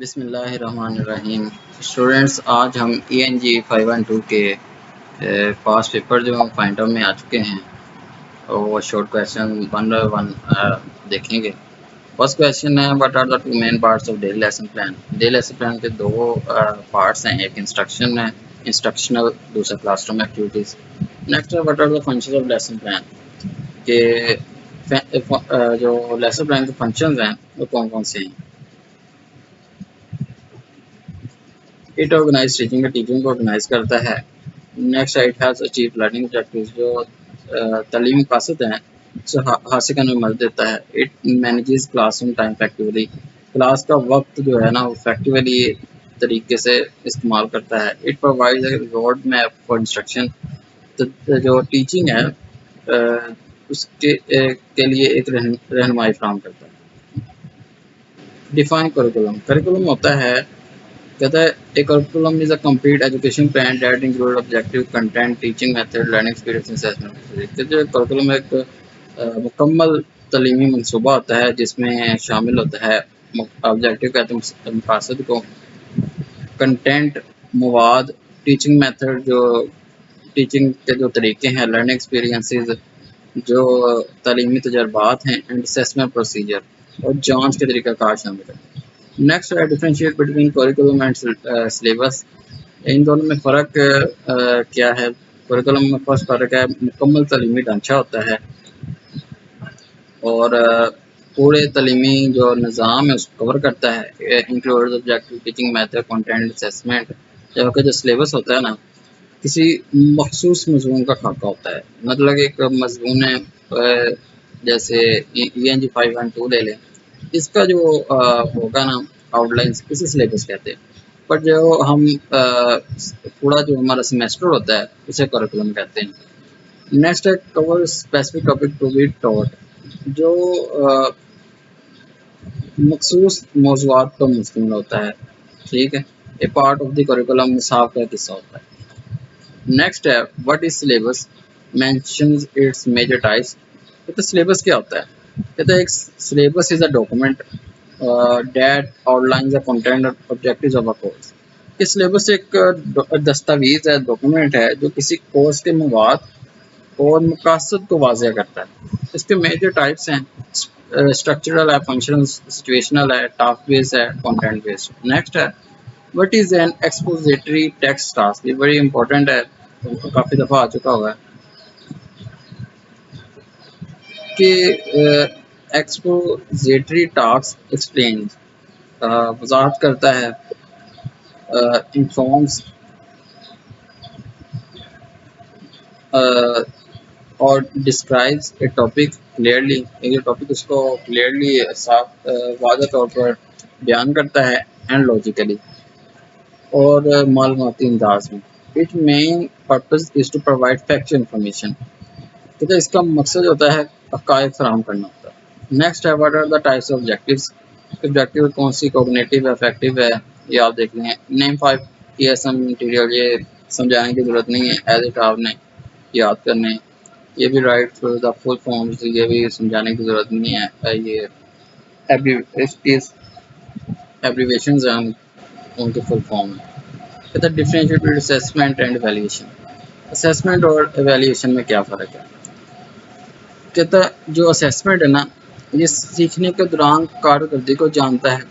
بسم اللہ الرحمن الرحیم اسٹوڈینٹس، آج ہم ENG 512 کے پاس پیپر جو فائنڈ آؤٹ میں آ چکے ہیں اور وہ شارٹ کویشچن 1 بائی 1 دیکھیں گے۔ فرسٹ کویشچن ہے what are the two main parts of daily lesson plan. Daily lesson plan کے دو پارٹس ہیں، ایک انسٹرکشن ہے انسٹرکشنل، دوسرا کلاس روم ایکٹیویٹیز۔ نیکسٹ ہے what are the functions of lesson plan, کہ جو لیسن پلان کے فنکشنز ہیں وہ کون کون سے ہیں۔ اٹ آرگنائز ٹیچنگ ٹیچنگ کو آرگنائز کرتا ہے۔ Next it has achieve learning objectives, جو تعلیمی مقاصد ہیں اسے حاصل کرنے میں مدد دیتا ہے۔ It manages class room time effectively, class کا وقت جو ہے نا وہ افیکٹولی طریقے سے استعمال کرتا ہے۔ It provides a road map for instruction, جو ٹیچنگ ہے اس کے لیے ایک رہنمائی فراہم کرتا ہے۔ ڈیفائن کریکولم، کریکولم ہوتا ہے، کہتا ہے a curriculum is a complete education plan that include objective, content, teaching method, learning experience, assessment. کہ جو کریکولم ایک مکمل تعلیمی منصوبہ ہوتا ہے جس میں شامل ہوتا ہے آبجیکٹیو کہتے ہیں مقاصد کو، کنٹینٹ مواد، ٹیچنگ میتھڈ جو ٹیچنگ کے جو طریقے ہیں، لرننگ ایکسپیرینسز جو تعلیمی تجربات ہیں، اینڈ اسسمنٹ پروسیجر اور جانچ کے طریقہ کار شامل ہے۔ نیکسٹ ہے differentiate between curriculum and syllabus, ان دونوں میں فرق کیا ہے۔ کریکولم میں فرسٹ فرق ہے مکمل تعلیمی ڈھانچہ ہوتا ہے اور پورے تعلیمی جو نظام ہے اس کو کور کرتا ہے، include objective, teaching method, content, assessment. جبکہ جو سلیبس ہوتا ہے نا کسی مخصوص مضمون کا خاکہ ہوتا ہے، مطلب ایک مضمون ہے جیسے ENG 512 لے لیں، اس کا جو ہوگا نا آؤٹ لائنس کسی سلیبس کہتے ہیں، پر جو ہم پورا جو ہمارا سیمیسٹر ہوتا ہے اسے کریکولم کہتے ہیں۔ نیکسٹ ہے cover specific topic to be taught, جو مخصوص موضوعات پر مشتمل ہوتا ہے، ٹھیک ہے۔ A part of the curriculum نصاب کا حصہ ہوتا ہے۔ نیکسٹ ہے what is syllabus, mentions its major types. کہتے سلیبس کیا ہوتا ہے، کہتے ایک syllabus is a document that outlines a content اور آبجیکٹیوز آف اے کورس۔ کہ سلیبس ایک دستاویز ہے، ڈاکومنٹ ہے جو کسی کورس کے مواد اور مقاصد کو واضح کرتا ہے۔ اس کے میجر ٹائپس ہیں اسٹرکچرل ہے، فنکشنل، سچویشنل ہے، ٹاسک بیس ہے، کنٹینٹ بیسڈ۔ نیکسٹ ہے what is an expository text task, یہ بڑی امپورٹنٹ ہے، کافی دفعہ آ چکا ہوا ہے کہ ایکسپوزیٹری ٹاسک ایکسپلینز، وضاحت کرتا ہے، انفارمز اور ڈسکرائبز اے ٹاپک کلیئرلی، یہ ٹاپک اس کو کلیئرلی صاف واضح طور پر بیان کرتا ہے، اینڈ لاجیکلی اور معلوماتی انداز میں۔ It main purpose is to provide factual information, کہتے اس کا مقصد ہوتا ہے حقائق فراہم کرنا ہوتا ہے۔ نیکسٹ ہے what are the types of objectives, objective کون سی کوگنیٹیو افیکٹو ہے، یہ آپ دیکھ لیں۔ نیم 5 ESM مٹیریل، یہ سمجھانے کی ضرورت نہیں ہے، ایز اٹ آپ نے یاد کرنے۔ یہ بھی right through the full forms, یہ بھی سمجھانے کی ضرورت نہیں ہے، یہ ایبریویشنز ہیں ان کے فل فارم میں۔ کہتا ہے differentiate between assessment and evaluation, assessment اور ایویلیویشن میں کیا فرق ہے۔ کہتا ہے جو اسیسمنٹ ہے نا یہ سیکھنے کے دوران کارکردگی کو جانتا ہے،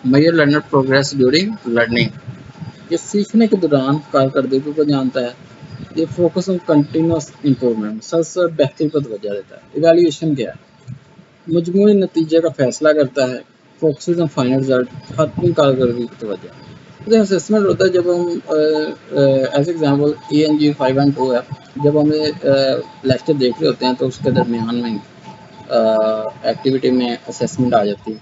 measure learner progress during learning, یہ سیکھنے کے دوران کارکردگی کو جانتا ہے، یہ فوکس آن کنٹینیوس امپرومنٹ، مسلسل بہتری پر توجہ دیتا ہے۔ ایویلیویشن کیا ہے، مجموعی نتیجے کا فیصلہ کرتا ہے، فوکسز آن فائنل رزلٹ، حتمی کارکردگی کی توجہ۔ اسیسمنٹ ہوتا ہے جب ہم ایز ایگزامپل ENG 512 ہے، جب ہمیں لیکچر دیکھ رہے ہوتے ہیں تو اس کے درمیان میں ایکٹیویٹی میں اسیسمنٹ آ جاتی ہے،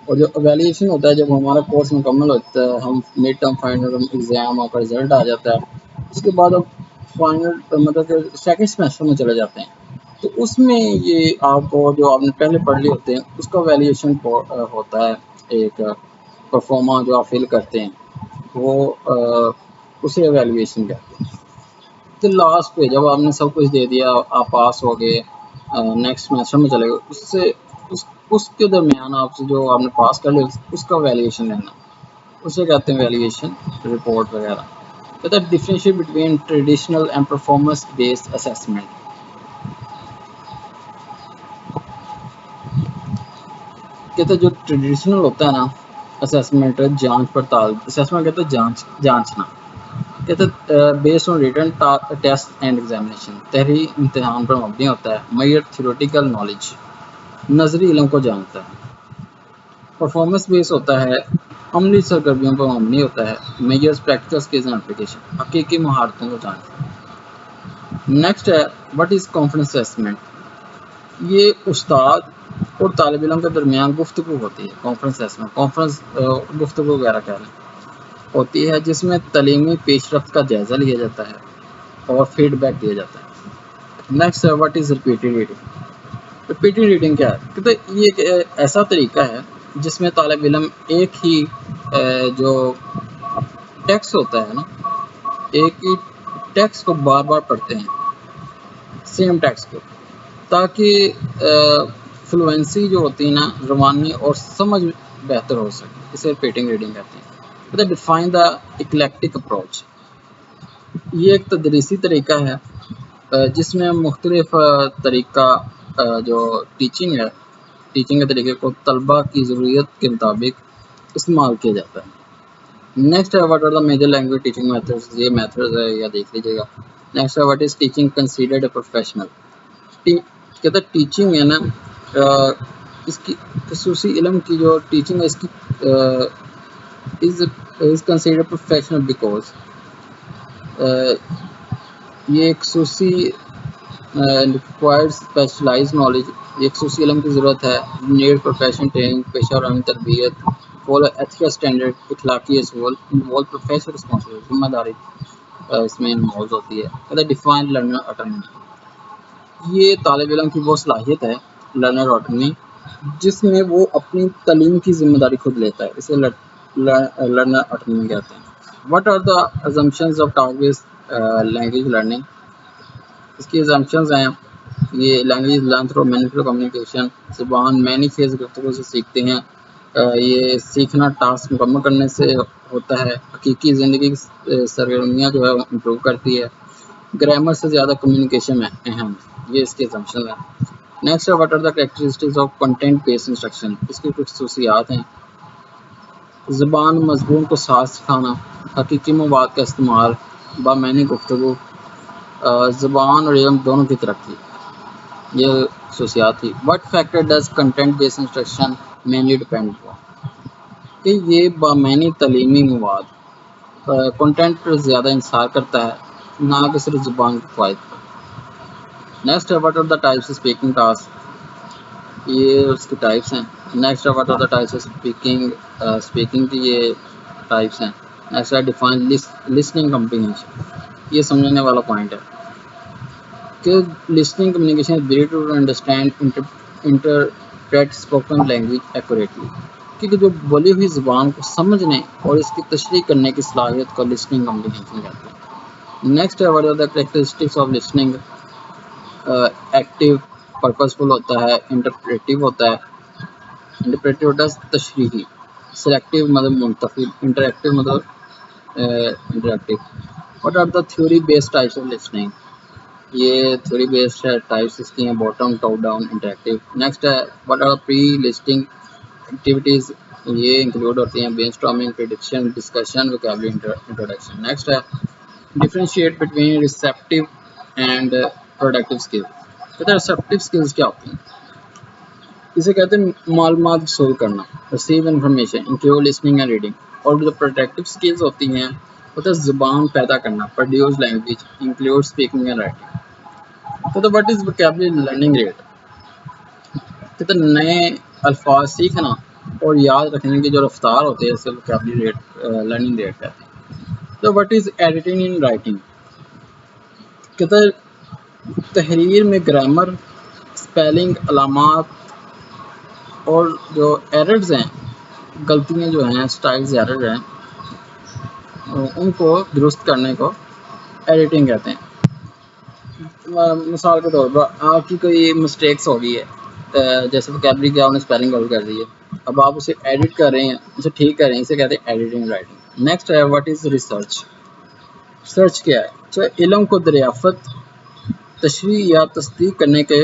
اور جو ایویلیویشن ہوتا ہے جب ہمارا کورس مکمل ہوتا ہے، ہم مڈ ٹرم فائنل ایگزام کا رزلٹ آ جاتا ہے، اس کے بعد اب فائنل مطلب کہ سیکنڈ سیمسٹر میں چلے جاتے ہیں، تو اس میں یہ آپ کو جو آپ نے پہلے پڑھ لی ہوتے ہیں اس کا ایویلیویشن ہوتا ہے، ایک پرفارما جو آپ فل کرتے ہیں وہ اسے ایویلیویشن کہتے ہیں۔ تو لاسٹ پہ جب آپ نے سب کچھ دے دیا، آپ پاس ہو گئے، نیکسٹ سیمسٹر میں چلے گئے، اس سے اس کے درمیان آپ سے جو آپ نے پاس کر لیا اس کا ویلیویشن لینا، اسے کہتے ہیں ویلیویشن رپورٹ وغیرہ. کہتے ہیں differentiate between traditional and performance based assessment. کہتے ہیں جو ٹریڈیشنل ہوتا ہے نا اسیسمنٹ، جانچ پڑتال، اسیسمنٹ کہتے ہیں جانچنا. کہتے ہیں based on return test and examination, تحریری امتحان پر مبنی ہوتا ہے. میئر تھیوریٹیکل نالج، نظری علم کو جانتا ہے. پرفارمنس بیس ہوتا ہے، عملی سرگرمیوں پر مبنی ہوتا ہے. Measures practical skills and application, حقیقی مہارتوں کو جانتا ہے. نیکسٹ ہے واٹ از کانفیڈنس اسیسمنٹ. یہ استاد اور طالب علم کے درمیان گفتگو ہوتی ہے. کانفیڈنس اسیسمنٹ، کانفیڈنس گفتگو وغیرہ کہہ رہے ہیں، ہوتی ہے جس میں تعلیمی پیش رفت کا جائزہ لیا جاتا ہے اور فیڈ بیک دیا جاتا ہے. نیکسٹ ہے what is repeated reading. Repeated reading کیا ہے؟ کہتے یہ ایک ایسا طریقہ ہے جس میں طالب علم ایک ہی جو ٹیکسٹ ہوتا ہے نا، ایک ہی ٹیکسٹ کو بار بار پڑھتے ہیں، سیم ٹیکسٹ کو، تاکہ فلوئنسی جو ہوتی ہے نا، روانی اور سمجھ بہتر ہو سکے. اسے ریپیٹنگ ریڈنگ کہتے ہیں. Define the eclectic approach. یہ ایک تدریسی طریقہ ہے جس میں مختلف طریقہ جو ٹیچنگ ہے، ٹیچنگ کے طریقے کو طلبہ کی ضروریت کے مطابق استعمال کیا جاتا ہے. نیکسٹ ہے what are the major language teaching methods. یہ میتھڈز ہے یا دیکھ لیجیے گا. نیکسٹ ہے what is teaching considered a professional. کہتا ہے ٹیچنگ ہے نا، اس کی خصوصی علم کی جو ٹیچنگ ہے اس کی از کنسیڈرڈ پروفیشنل بیکاز یہ خصوصی ریکوائرڈ اسپیشلائز نالج، یہ خصوصی علم کی ضرورت ہے. نیڈ پروفیشنل ٹریننگ، پیشہ ورانہ تربیت، فالو ایتھیکل اسٹینڈرڈ، اخلاقی اصول، انوالو پروفیشنل رسپانسبلٹی، ذمہ داری اس میں انوالو ہوتی ہے. کہتا ہے ڈیفائن لرنر آٹونومی. یہ طالب علم کی وہ صلاحیت ہے، لرنر آٹونومی، جس میں وہ اپنی تعلیم کی ذمہ داری خود لیتا ہے. اسے لرنر آٹونومی کہتے ہیں. What are the assumptions of target language learning. اس کی ازمپشنز ہیں یہ language learn through meaningful communication, زبان مینی فیز گفتگو سے سیکھتے ہیں. یہ سیکھنا ٹاسک مکمل کرنے سے ہوتا ہے. حقیقی زندگی کی سرگرمیاں جو ہے امپروو کرتی ہے. گرامر سے زیادہ کمیونیکیشن میں اہم، یہ اس کے ازمپشن ہیں. نیکسٹ ہے what are the characteristics of content based instruction. اس کی کچھ خصوصیات ہیں. زبان مضمون کو ساتھ سکھانا، حقیقی مواد کا استعمال، بامعنی گفتگو، زبان اور علم دونوں کی ترقی، یہ خصوصیات تھی. What factor does content based instruction mainly depend ہوا. کہ یہ بامعنی تعلیمی مواد کنٹینٹ پر زیادہ انحصار کرتا ہے، نہ کہ صرف زبان کی فوائد پر. نیکسٹ ہے what are the types speaking task. یہ اس کے ٹائپس ہیں. نیکسٹ ہے what are the types speaking. Speaking کی یہ ٹائپس ہیں. نیکسٹ ہے ڈیفائن لسننگ کمپریہنشن. یہ سمجھنے والا پوائنٹ ہے کہ listening communication ability to understand interpret spoken language accurately. کیونکہ جو بولی ہوئی زبان کو سمجھنے اور اس کی تشریح کرنے کی صلاحیت کو لسننگ کمپریہنشن کہتے ہیں. نیکسٹ ہے what are the characteristics of listening. Active purposeful ہوتا ہے، انٹرپریٹیو ہوتا ہے. انٹرپریٹیو ہوتا ہے تشریحی، سلیکٹیو مطلب منتخب، انٹریکٹیو مطلب interactive. What are the theory based types of listening. یہ تھیوری بیسڈ ہے، ٹائپس اس کی ہیں bottom, top down, interactive. Next ہے what are pre listening activities. یہ انکلوڈ ہوتی ہیں brainstorming, prediction, discussion, vocabulary introduction. Next ہے differentiate between receptive and productive skill. کہتے ہیں ریسیپٹیو اسکلز کیا ہوتی ہیں. اسے کہتے ہیں معلومات حصول کرنا، receive information, include listening and reading. اور جو پروڈکٹیو اسکلز ہوتی ہیں وہ زبان پیدا کرنا، produce language, include speaking and writing. تو what is vocabulary learning rate. کہتے ہیں نئے الفاظ سیکھنا اور یاد رکھنے کی جو رفتار ہوتی ہے اسے ووکیبلری ریٹ لرننگ ریٹ کہتے ہیں. تو what is editing in writing. کہتے ہیں تحریر میں گرامر، اسپیلنگ، علامات اور جو ایررز ہیں، غلطیاں جو ہیں، اسٹائلز ایرر ہیں، ان کو درست کرنے کو ایڈیٹنگ کہتے ہیں. مثال کے طور پر آپ کی کوئی مسٹیکس ہو گئی ہے جیسے وکیبلری کی آپ نے اسپیلنگ کور کر دی ہے، اب آپ اسے ایڈٹ کر رہے ہیں، اسے ٹھیک کر رہے ہیں، اسے کہتے ہیں ایڈیٹنگ رائٹنگ۔ نیکسٹ ہے واٹ از ریسرچ۔ سرچ کیا ہے؟ تو علم کو دریافت، تشریح یا تصدیق کرنے کے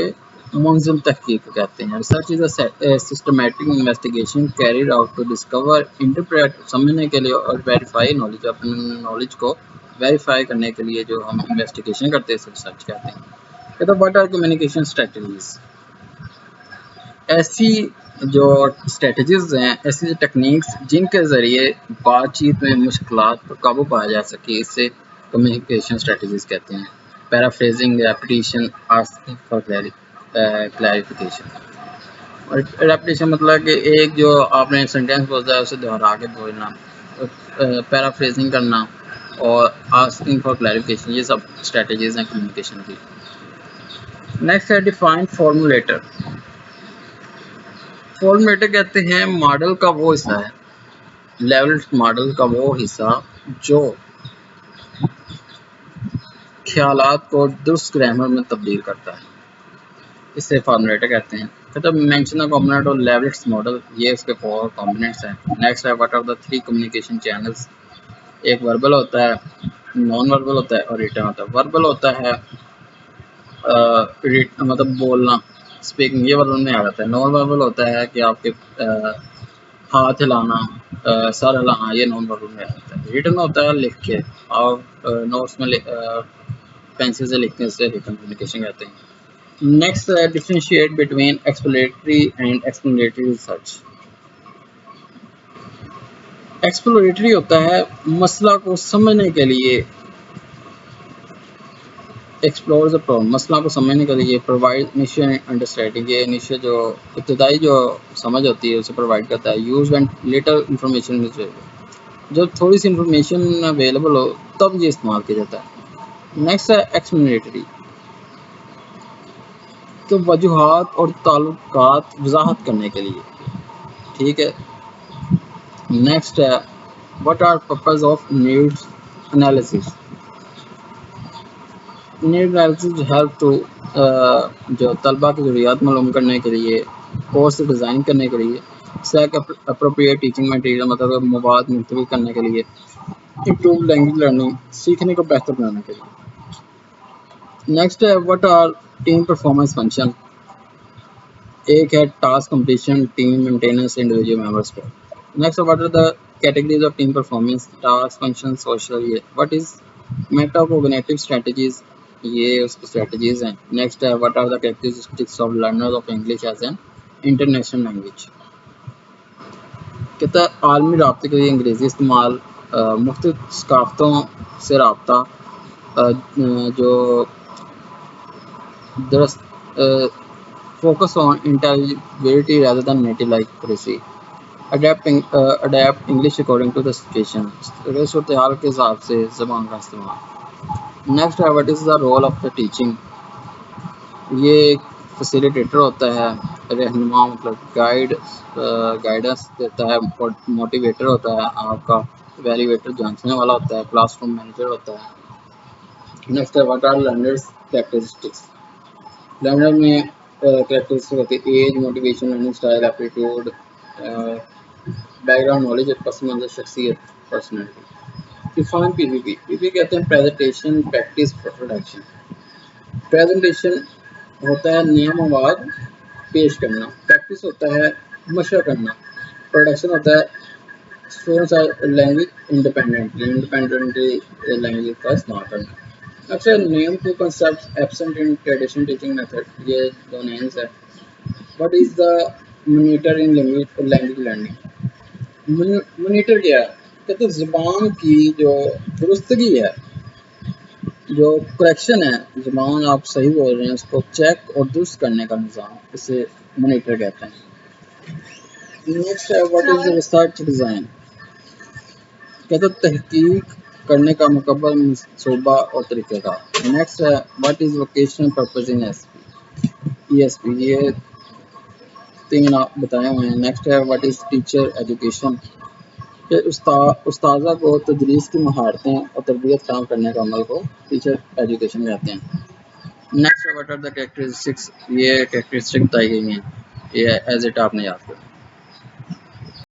منظم تحقیق کہتے ہیں۔ Research is a systematic investigation carried out to discover, interpret سمجھنے کے لیے اور ویریفائی نالج، اپنی نالج کو ویریفائی کرنے کے لیے جو ہم انویسٹیگیشن کرتے ہیں اسے ریسرچ کہتے ہیں۔ کہتے ہیں واٹ آر کمیونیکیشن اسٹریٹجیز، ایسی جو اسٹریٹجیز ہیں، ایسی جو ٹیکنیکس جن کے ذریعے بات چیت میں مشکلات پر قابو پایا جا سکے، اسے کمیونیکیشن اسٹریٹجیز کہتے ہیں۔ Paraphrasing, repetition, asking for clarification. Repetition مطلب کہ ایک جو آپ نے سینٹینس بولا ہے اسے دہرا کے بولنا، پیرافریزنگ کرنا اور آسکنگ فار کلیریفیکیشن، یہ سب اسٹریٹجیز ہیں کمیونیکیشن کی۔ نیکسٹ ہے ڈیفائن فارمولیٹر۔ فارمولیٹر کہتے ہیں ماڈل کا وہ حصہ ہے، لیول ماڈل کا وہ حصہ جو خیالات کو درست گرامر میں تبدیل کرتا ہے، اسے فارمولیٹر کہتے ہیں۔ مطلب مینشن دا کمپوننٹ اور لیولٹس ماڈل، یہ اس کے 4 کمپوننٹس ہیں۔ نیکسٹ ہے what are the 3 communication channels. ایک وربل ہوتا ہے، نان وربل ہوتا ہے اور ریٹن ہوتا ہے۔ وربل ہوتا ہے مطلب بولنا، اسپیکنگ، یہ وربل میں آ جاتا ہے۔ نان وربل ہوتا ہے کہ آپ کے ہاتھ ہلانا، سر ہلانا، یہ نان وربل میں آ جاتا ہے۔ ریٹن ہوتا ہے لکھ کے، آپ نوٹس میں پینسل سے لکھتے ہیں، اسے ریٹن کمیونیکیشن کہتے ہیں۔ نیکسٹ ہے differentiate between exploratory and explanatory research. Exploratory ہوتا ہے مسئلہ کو سمجھنے کے لیے، ایکسپلور دا پرابلم، مسئلہ کو سمجھنے کے لیے، پرووائڈ انیشیل انڈرسٹینڈنگ، یہ انیشیل جو ابتدائی جو سمجھ ہوتی ہے اسے پرووائڈ کرتا ہے۔ Use when little information is available, جب تھوڑی سی انفارمیشن اویلیبل ہو تب یہ استعمال کیا جاتا ہے۔ نیکسٹ ہے ایکسپلینیٹری، تو وجوہات اور تعلقات وضاحت کرنے کے لیے، ٹھیک ہے۔ نیکسٹ ہے what are purpose of needs analysis. Need analysis help to, جو طلبہ کی ضروریات معلوم کرنے کے لیے، کورس ڈیزائن کرنے کے لیے، سیک اپروپریٹ ٹیچنگ مٹیریل، مطلب مواد منتخب کرنے کے لیے، امپروو لینگویج لرننگ، سیکھنے کو بہتر بنانے کے لیے۔ نیکسٹ ہے what are team performance function. ایک ہے task completion, team maintenance, individual members کو۔ Next what are the categories of team performance, task, function, social. What is metacognitive strategies, یہ اس کی اسٹریٹجیز ہیں۔ نیکسٹ ہے what are the characteristics of learners of English as an international language. کہتا ہے عالمی رابطے کے لیے انگریزی استعمال، مختلف ثقافتوں سے رابطہ، جو درست focus on انٹیلیجبلٹی rather than native accuracy، adapt English according to the situation، صورتحال کے حساب سے زبان کا استعمال۔ نیکسٹ ہے what is the role of the teaching، یہ ایک فیسیلیٹیٹر ہوتا ہے، رہنما مطلب گائیڈنس دیتا ہے، موٹیویٹر ہوتا ہے آپ کا، ویلیویٹر جانچنے والا ہوتا ہے، کلاس روم مینیجر ہوتا ہے۔ نیکسٹ ہے what are learners characteristics۔ Learner میں کریکٹرسٹک ہوتی ہے age, motivation, learning style, aptitude, background knowledge, پس منظر، شخصیت، پرسنالٹی۔ ڈیفائن پی پی پی۔ پی پی کہتے ہیں پریزنٹیشن، پریکٹس، پروڈکشن۔ پریزنٹیشن ہوتا ہے نیا مواد پیش کرنا، پریکٹس ہوتا ہے مشق کرنا، پروڈکشن ہوتا ہے اسٹوڈنٹس لینگویج انڈیپینڈنٹلی لینگویج کا استعمال کرنا۔ اچھا، name two concepts absent in traditional teaching method, یہ دو نیمز ہے۔ What is the monitor in language learning. Monitor کیا ہے؟ کہتے ہیں زبان کی جو درستگی ہے، جو کریکشن ہے، زبان آپ صحیح بول رہے ہیں اس کو چیک اور درست کرنے کا نظام، اسے مانیٹر کہتے ہیں۔ نیکسٹ ہے واٹ از ریسرچ ڈیزائن۔ کہتے ہیں تحقیق کرنے کا مکمل منصوبہ اور طریقہ کار۔ نیکسٹ ہے what is vocational purpose in E S P, یہ 3 آپ بتائے ہوئے ہیں۔ نیکسٹ ہے واٹ از ٹیچر ایجوکیشن، کہ استاذہ کو تدریس کی مہارتیں اور تربیت فراہم کرنے کا عمل کو ٹیچر ایجوکیشن کہتے ہیں۔ نیکسٹ اچھا واٹ آر دا کریکٹرسٹکس، یہ کریکٹرسٹک بتائی گئی ہیں، یہ ایز اٹ آپ نے یاد کرنا.